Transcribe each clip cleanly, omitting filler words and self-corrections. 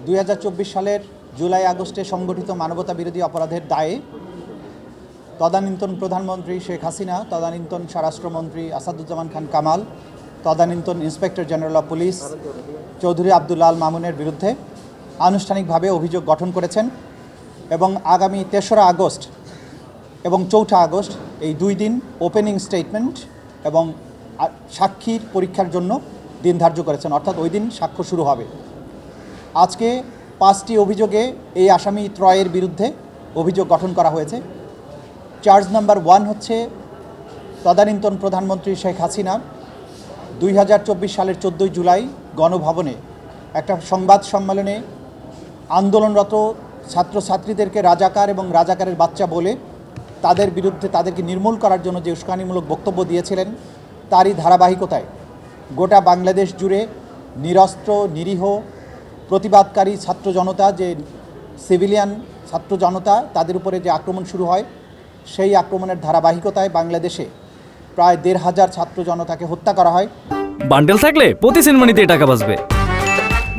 2024 সালের জুলাই আগস্টে সংগঠিত মানবতা বিরোধী অপরাধের দায়ে তদানীন্তন প্রধানমন্ত্রী শেখ হাসিনা, তদানীন্তন স্বরাষ্ট্রমন্ত্রী আসাদুজ্জামান খান কামাল, তদানীন্তন inspector general of police Chowdhury Abdul Al মামুনের বিরুদ্ধে আনুষ্ঠানিকভাবে অভিযোগ গঠন করেছেন এবং আগামী 3রা আগস্ট এবং 4ঠা আগস্ট এই 2 দিন ওপেনিং স্টেটমেন্ট এবং সাক্ষীর পরীক্ষার জন্য দিন ধার্য করেছেন, অর্থাৎ ওই দিন সাক্ষ্য শুরু হবে। আজকে 5টি অভিযোগে এই আসামি ত্রয়ের বিরুদ্ধে অভিযোগ গঠন করা হয়েছে। চার্জ নাম্বার 1 হচ্ছে তদানীন্তন প্রধানমন্ত্রী শেখ হাসিনা 2024 সালের 14 জুলাই গণভবনে একটা সংবাদ সম্মেলনে আন্দোলনরত ছাত্রছাত্রীদেরকে রাজাকার এবং রাজাকারের বাচ্চা বলে তাদের বিরুদ্ধে তাদেরকে নির্মূল করার জন্য যে উস্কানিমূলক বক্তব্য দিয়েছিলেন, তারই ধারাবাহিকতায় গোটা বাংলাদেশ জুড়ে নিরস্ত্র নিরীহ প্রতিবাদকারী ছাত্র জনতা, যে সিভিলিয়ান ছাত্র জনতা, তাদের উপরে যে আক্রমণ শুরু হয়, সেই আক্রমণের ধারাবাহিকতায় বাংলাদেশে প্রায় 1,500 ছাত্র জনতাকে হত্যা করা হয়। বান্ডেল থাকলে প্রতি সেনমানিতে টাকা বাঁচবে।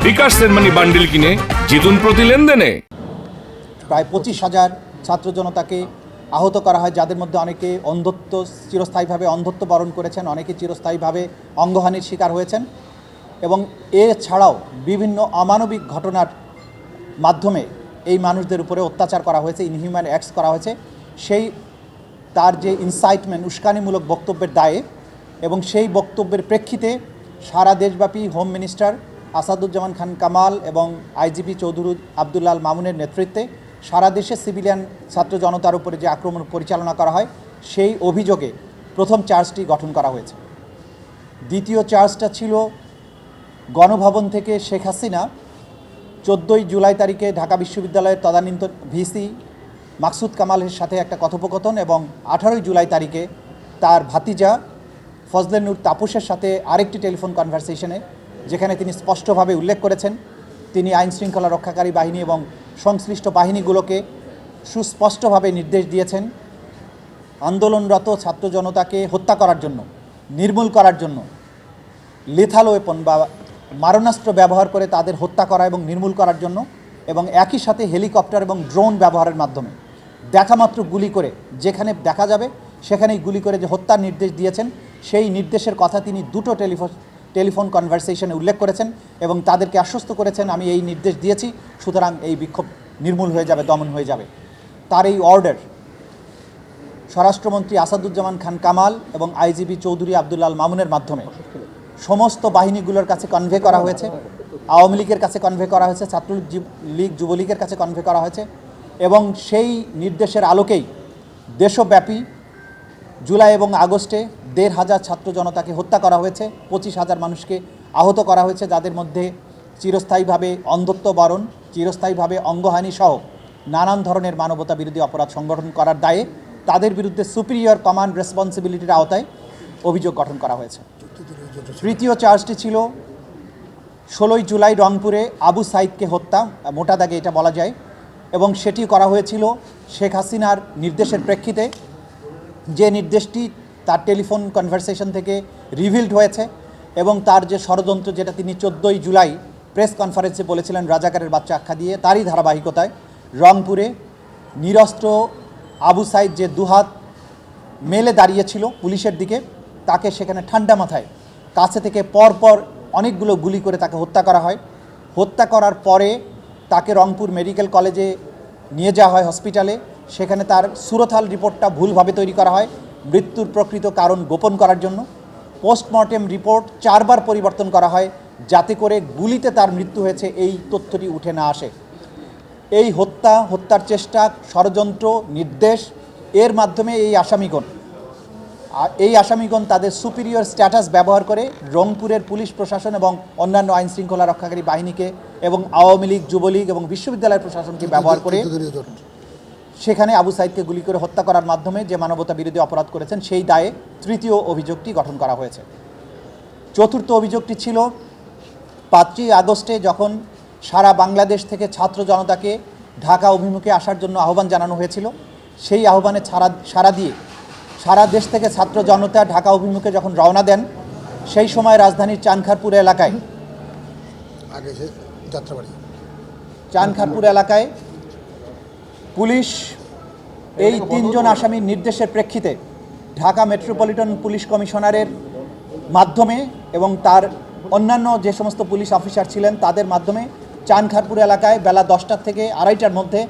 বিকাশ সেনমানি বান্ডেল কিনে জিতুন প্রতি লেনদেনে। প্রায় 25,000 ছাত্র জনতাকে আহত করা হয়, যাদের মধ্যে অনেকে অন্ধত্ব চিরস্থায়ীভাবে অন্ধত্ব বরণ করেছেন, অনেকে চিরস্থায়ীভাবে অঙ্গহানির শিকার হয়েছেন এবং এছাড়াও বিভিন্ন অমানবিক ঘটনার মাধ্যমে এই মানুষদের উপরে অত্যাচার করা হয়েছে, ইনহিউম্যান অ্যাক্টস করা হয়েছে। সেই তার যে ইনসাইটমেন্ট উস্কানিমূলক বক্তব্যের দায়ে এবং সেই বক্তব্যের প্রেক্ষিতে সারা দেশব্যাপী হোম মিনিস্টার আসাদুজ্জামান খান কামাল এবং আইজিপি চৌধুরী আব্দুল আল মামুনের নেতৃত্বে সারা দেশে সিভিলিয়ান ছাত্র জনতার উপরে যে আক্রমণ পরিচালনা করা হয়, সেই অভিযোগে প্রথম চার্জটি গঠন করা হয়েছে। দ্বিতীয় চার্জটা ছিল গণভবন থেকে শেখ হাসিনা 14 জুলাই তারিখে ঢাকা বিশ্ববিদ্যালয়ের তদানীন্তন ভিসি মাকসুদ কামালের সাথে একটা কথোপকথন এবং 18 জুলাই তারিখে তার ভাতিজা ফজলে নূর তাপসের সাথে আরেকটি টেলিফোন কনভারসেশনে, যেখানে তিনি স্পষ্টভাবে উল্লেখ করেছেন তিনি আইনশৃঙ্খলা রক্ষাকারী বাহিনী এবং সংশ্লিষ্ট বাহিনীগুলোকে সুস্পষ্টভাবে নির্দেশ দিয়েছেন আন্দোলনরত ছাত্র জনতাকে হত্যা করার জন্য, নির্মূল করার জন্য লেথাল ওয়েপন বা মারণাস্ত্র ব্যবহার করে তাদের হত্যা করা এবং নির্মূল করার জন্য, এবং একই সাথে হেলিকপ্টার এবং ড্রোন ব্যবহারের মাধ্যমে দেখামাত্র গুলি করে, যেখানে দেখা যাবে সেখানেই গুলি করে যে হত্যার নির্দেশ দিয়েছেন, সেই নির্দেশের কথা তিনি 2টো টেলিফোন কনভারসেশনে উল্লেখ করেছেন এবং তাদেরকে আশ্বস্ত করেছেন আমি এই নির্দেশ দিয়েছি, সুতরাং এই বিক্ষোভ নির্মূল হয়ে যাবে, দমন হয়ে যাবে। তার এই অর্ডার স্বরাষ্ট্রমন্ত্রী আসাদুজ্জামান খান কামাল এবং আইজিপি চৌধুরী আব্দুল আল মামুনের মাধ্যমে সমস্ত বাহিনীগুলোর কাছে কনভে করা হয়েছে। আওয়ামী লীগের কাছে কনভে করা হয়েছে, ছাত্রলীগ যুবলীগের কাছে কনভে করা হয়েছে এবং সেই নির্দেশের আলোকেই দেশব্যাপী জুলাই এবং আগস্টে 1,500 ছাত্র জনতাকে হত্যা করা হয়েছে, 25,000 মানুষকে আহত করা হয়েছে, যাদের মধ্যে চিরস্থায়ীভাবে অন্ধত্ব বরণ, চিরস্থায়ীভাবে অঙ্গহানি সহ নানান ধরনের মানবতা বিরোধী অপরাধ সংগঠন করার দায়ে তাদের বিরুদ্ধে সুপিরিয়র কমান্ড রেসপন্সিবিলিটির আওতায় অভিযোগ গঠন করা হয়েছে। তৃতীয় চার্জটি ছিল 16 জুলাই রংপুরে আবু সাইদকে হত্যা, মোটা দাগে এটা বলা যায়, এবং সেটি করা হয়েছিল শেখ হাসিনার নির্দেশের প্রেক্ষিতে, যে নির্দেশটি তার টেলিফোন কনভারসেশন থেকে রিভিলড হয়েছে এবং তার যে ষড়যন্ত্র, যেটা তিনি 14 জুলাই প্রেস কনফারেন্সে বলেছিলেন রাজাকারের বাচ্চা আখ্যা দিয়ে, তারই ধারাবাহিকতায় রংপুরে নিরস্ত্র আবু সাইদ যে দুহাত মেলে দাঁড়িয়েছিল পুলিশের দিকে, তাকে সেখানে ঠান্ডা মাথায় কাছে থেকে পরপর অনেকগুলো গুলি করে তাকে হত্যা করা হয়। হত্যা করার পরে তাকে রংপুর মেডিকেল কলেজে নিয়ে যাওয়া হয় হসপিটালে, সেখানে তার সুরথাল রিপোর্টটা ভুলভাবে তৈরি করা হয় মৃত্যুর প্রকৃত কারণ গোপন করার জন্য। পোস্টমর্টেম রিপোর্ট 4 বার পরিবর্তন করা হয় যাতে করে গুলিতে তার মৃত্যু হয়েছে এই তথ্যটি উঠে না আসে। এই হত্যার চেষ্টা, ষড়যন্ত্র, নির্দেশ, এর মাধ্যমে এই আসামিগণ তাদের সুপিরিয়র স্ট্যাটাস ব্যবহার করে রংপুরের পুলিশ প্রশাসন এবং অন্যান্য আইন শৃঙ্খলা রক্ষাকারী বাহিনীকে এবং আওয়ামী লীগ, যুবলীগ এবং বিশ্ববিদ্যালয় প্রশাসনকে ব্যবহার করে সেখানে আবু সাইদকে গুলি করে হত্যা করার মাধ্যমে যে মানবতা বিরোধী অপরাধ করেছেন, সেই দায়ে তৃতীয় অভিযোগটি গঠন করা হয়েছে। চতুর্থ অভিযোগটি ছিল 5ই আগস্টে যখন সারা বাংলাদেশ থেকে ছাত্র জনতাকে ঢাকা অভিমুখে আসার জন্য আহ্বান জানানো হয়েছিল, সেই আহ্বানে সাড়া দিয়ে সারা দেশ থেকে ছাত্র জনতা ঢাকা অভিমুখে যখন রওনা দেন, সেই সময় রাজধানীর চানখারপুর এলাকায় চানখারপুর এলাকায় পুলিশ এই 3 জন আসামির নির্দেশের প্রেক্ষিতে ঢাকা মেট্রোপলিটন পুলিশ কমিশনারের মাধ্যমে এবং তার অন্যান্য যে সমস্ত পুলিশ অফিসার ছিলেন তাদের মাধ্যমে চানখারপুর এলাকায় বেলা 10টা থেকে 2:30টার মধ্যে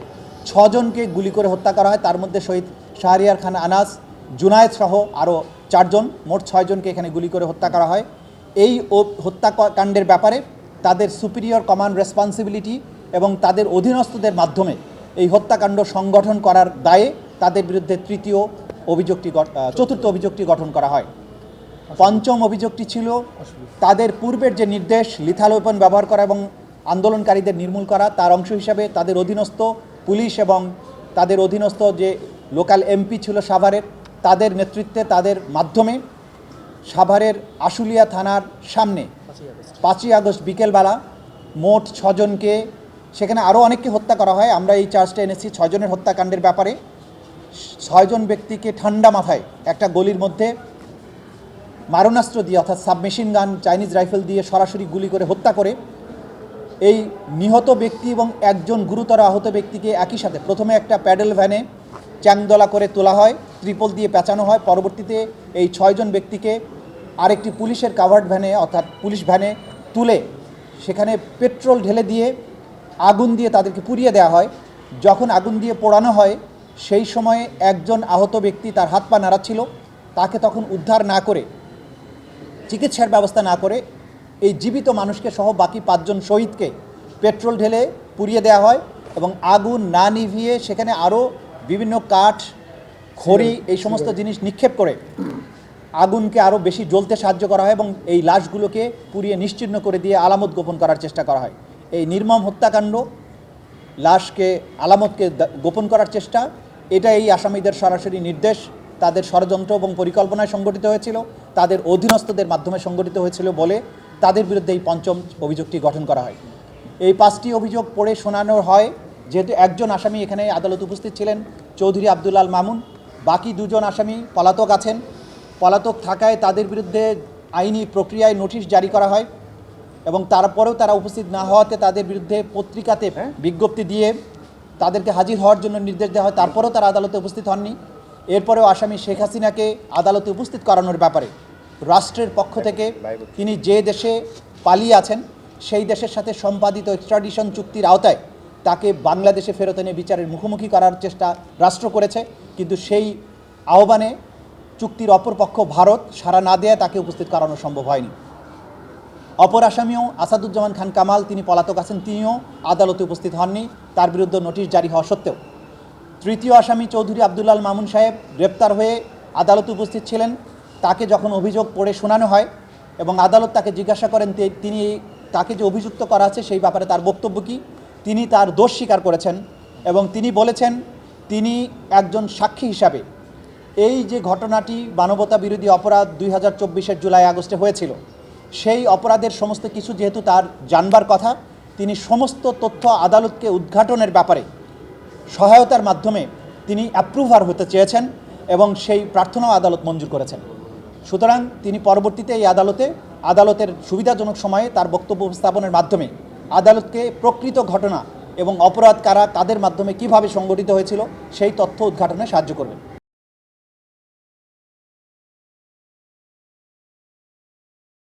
6 জনকে গুলি করে হত্যা করা হয়। তার মধ্যে শহীদ শাহরিয়ার খান আনাস, জুনায়েদ সহ আরও 4 জন, মোট 6 জনকে এখানে গুলি করে হত্যা করা হয়। এই হত্যাকাণ্ডের ব্যাপারে তাদের সুপিরিয়র কমান্ড রেসপন্সিবিলিটি এবং তাদের অধীনস্থদের মাধ্যমে এই হত্যাকাণ্ড সংগঠন করার দায়ে তাদের বিরুদ্ধে চতুর্থ অভিযোগটি গঠন করা হয়। পঞ্চম অভিযোগটি ছিল তাদের পূর্বের যে নির্দেশ লিথাল ওয়েপন ব্যবহার করা এবং আন্দোলনকারীদের নির্মূল করা, তার অংশ হিসাবে তাদের অধীনস্থ পুলিশ এবং তাদের অধীনস্থ যে লোকাল এমপি ছিল সাভারের, তাদের নেতৃত্বে তাদের মাধ্যমে সাভারের আশুলিয়া থানার সামনে 5ই আগস্ট বিকেলবেলা মোট 6 জনকে, সেখানে আরও অনেককে হত্যা করা হয়। আমরা এই চার্জটা এনেছি 6 জনের হত্যাকাণ্ডের ব্যাপারে। 6 জন ব্যক্তিকে ঠান্ডা মাথায় একটা গলির মধ্যে মারণাস্ত্র দিয়ে অর্থাৎ সাবমেশিন গান, চাইনিজ রাইফেল দিয়ে সরাসরি গুলি করে হত্যা করে এই নিহত ব্যক্তি এবং একজন গুরুতর আহত ব্যক্তিকে একই সাথে প্রথমে একটা প্যাডেল ভ্যানে চ্যাংদোলা করে তোলা হয়, ত্রিপল দিয়ে পেঁচানো হয়। পরবর্তীতে এই 6 জন ব্যক্তিকে আরেকটি পুলিশের কাভার্ড ভ্যানে অর্থাৎ পুলিশ ভ্যানে তুলে সেখানে পেট্রোল ঢেলে দিয়ে আগুন দিয়ে তাদেরকে পুড়িয়ে দেওয়া হয়। যখন আগুন দিয়ে পোড়ানো হয় সেই সময়ে একজন আহত ব্যক্তি তার হাত পা নাড়াচ্ছিল, তাকে তখন উদ্ধার না করে, চিকিৎসার ব্যবস্থা না করে এই জীবিত মানুষকে সহ বাকি 5 জন শহীদকে পেট্রোল ঢেলে পুড়িয়ে দেওয়া হয় এবং আগুন না নিভিয়ে সেখানে আরও বিভিন্ন কাঠ, খড়ি এই সমস্ত জিনিস নিক্ষেপ করে আগুনকে আরও বেশি জ্বলতে সাহায্য করা হয় এবং এই লাশগুলোকে পুড়িয়ে নিশ্চিহ্ন করে দিয়ে আলামত গোপন করার চেষ্টা করা হয়। এই নির্মম হত্যাকাণ্ড, লাশকে আলামতকে গোপন করার চেষ্টা, এটা এই আসামিদের সরাসরি নির্দেশ, তাদের ষড়যন্ত্র এবং পরিকল্পনায় সংগঠিত হয়েছিল, তাদের অধীনস্থদের মাধ্যমে সংগঠিত হয়েছিল বলে তাদের বিরুদ্ধে এই পঞ্চম অভিযোগটি গঠন করা হয়। এই 5টি অভিযোগ পড়ে শোনানো হয়। যেহেতু একজন আসামি এখানে আদালতে উপস্থিত ছিলেন, চৌধুরী আব্দুল আল মামুন, বাকি 2 জন আসামি পলাতক আছেন। পলাতক থাকায় তাদের বিরুদ্ধে আইনি প্রক্রিয়ায় নোটিশ জারি করা হয় এবং তারপরেও তারা উপস্থিত না হওয়াতে তাদের বিরুদ্ধে পত্রিকাতে বিজ্ঞপ্তি দিয়ে তাদেরকে হাজির হওয়ার জন্য নির্দেশ দেওয়া হয়। তারপরেও তারা আদালতে উপস্থিত হননি। এরপরেও আসামি শেখ হাসিনাকে আদালতে উপস্থিত করানোর ব্যাপারে রাষ্ট্রের পক্ষ থেকে তিনি যে দেশে পালিয়ে আছেন সেই দেশের সাথে সম্পাদিত এক্সট্রাডিশন চুক্তির আওতায় তাকে বাংলাদেশে ফেরত এনে বিচারের মুখোমুখি করার চেষ্টা রাষ্ট্র করেছে, কিন্তু সেই আহ্বানে চুক্তির অপরপক্ষ ভারত সাড়া না দেয় তাকে উপস্থিত করানো সম্ভব হয়নি। অপর আসামিও আসাদুজ্জামান খান কামাল, তিনি পলাতক আছেন, তিনিও আদালতে উপস্থিত হননি, তার বিরুদ্ধে নোটিশ জারি হওয়া সত্ত্বেও। তৃতীয় আসামি চৌধুরী আব্দুল আল মামুন সাহেব গ্রেপ্তার হয়ে আদালতে উপস্থিত ছিলেন। তাকে যখন অভিযোগ পড়ে শোনানো হয় এবং আদালত তাকে জিজ্ঞাসা করেন তিনি তাকে যে অভিযুক্ত করা আছে সেই ব্যাপারে তার বক্তব্য কী, তিনি তার দোষ স্বীকার করেছেন এবং তিনি বলেছেন তিনি একজন সাক্ষী হিসাবে এই যে ঘটনাটি মানবতা বিরোধী অপরাধ 2024-এর জুলাই আগস্টে হয়েছিল, সেই অপরাধের সমস্ত কিছু যেহেতু তার জানবার কথা, তিনি সমস্ত তথ্য আদালতকে উদ্ঘাটনের ব্যাপারে সহায়তার মাধ্যমে তিনি অ্যাপ্রুভার হতে চেয়েছেন এবং সেই প্রার্থনাও আদালত মঞ্জুর করেছেন। সুতরাং তিনি পরবর্তীতে এই আদালতের সুবিধাজনক সময়ে তার বক্তব্য উপস্থাপনের মাধ্যমে আদালতকে প্রকৃত ঘটনা এবং অপরাধ কারা, তাদের মাধ্যমে কিভাবে সংগঠিত হয়েছিল সেই তথ্য উদ্ঘাটনে সাহায্য করবেন।